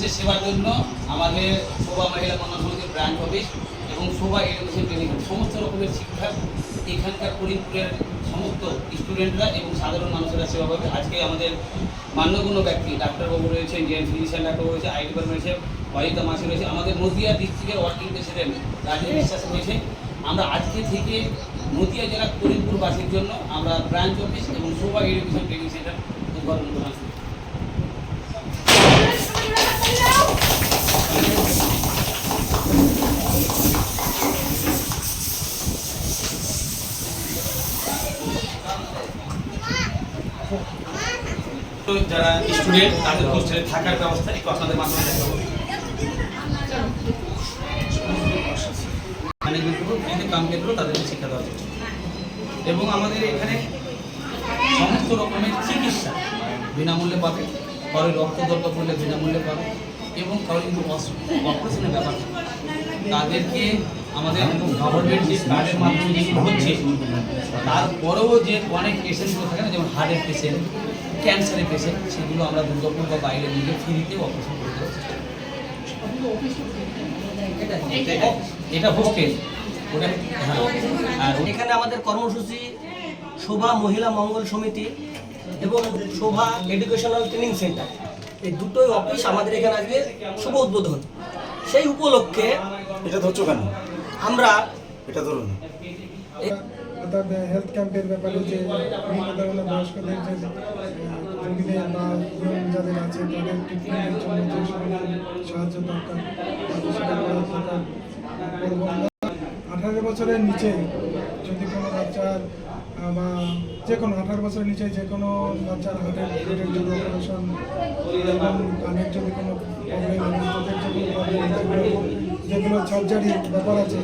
মানুষের সেবার জন্য আমাদের শোভা মহিলা কল্যাণ সমিতির ব্রাঞ্চ অফিস এবং শোভা এডুকেশন ট্রেনিং সমস্ত রকমের শিক্ষা এখানকার করিমপুরের সমস্ত স্টুডেন্টরা এবং সাধারণ মানুষেরা সেবা পাবে। আজকে আমাদের মান্যগণ্য ব্যক্তি ডাক্তারবাবু রয়েছে, ইন্ডিয়ান ফিজিশিয়ান ডাক্তারবাবু রয়েছে, আই ডিপার্টমেন্ট রয়েছে, অজিতা মাসি রয়েছে, আমাদের নদিয়া ডিস্ট্রিক্টের ওয়ার্কিং প্রেসিডেন্ট রাজীব বিশ্বাস রয়েছে। আমরা আজকে থেকে নদিয়া জেলা করিমপুরবাসীর জন্য আমরা ব্রাঞ্চ অফিস এবং শোভা এডুকেশন ট্রেনিং সেন্টার উদ্বোধন করলাম। যারা স্টুডেন্ট তাদের হোস্টেলে থাকার ব্যবস্থা একটু আপনাদের মাধ্যমে দেখাবো। তাদেরকে শিক্ষা দেওয়া হচ্ছে এবং আমাদের এখানে সমস্ত রকমের চিকিৎসা বিনামূল্যে পাবে, কারোর রক্ত দরকার পড়লে বিনামূল্যে পাবে এবং কারোর কিন্তু অপারেশনের ব্যাপার তাদেরকে আমাদের গভর্নমেন্ট যে কার্ডের মাধ্যমে যেগুলো হচ্ছে তারপরেও যে অনেক পেশেন্টগুলো থাকে না, যেমন হার্টের পেশেন্ট, ক্যান্সারের পেশেন্ট, সেগুলো আমরা দুর্গাপুর বা বাইরে নিয়ে ফ্রিতে অপারেশন করে দেওয়ার চেষ্টা করি। এটা হোস্টেল। আর এখানে আমাদের কর্মসূচি শোভা মহিলা মঙ্গল সমিতি এবং শোভা এডুকেশনাল ট্রেনিং সেন্টার, এই দুটোই অফিস আমাদের এখানে আজকে শুভ উদ্বোধন। সেই উপলক্ষে এটা ধরছো কেন? আমরা এটা ধরুন অর্থাৎ হেলথ ক্যাম্পের ব্যাপারে যে বিভিন্ন ধরনের বয়স্কদের যে রোগীদের বা যাদের আছে তাদের ট্রিটমেন্টের জন্য যে সকল সাহায্য দরকার সেটা করার দরকার করবো। 18 বছরের নিচে যদি কোনো বাচ্চার বা যে কোনো 18 বছরের নিচে যে কোনো বাচ্চার হার্টের জন্য অপারেশন এবং কানের যদি কোনো প্রবলেম এবং চোখের যে কোনো প্রবলেম যেগুলো সার্জারি ব্যাপার আছে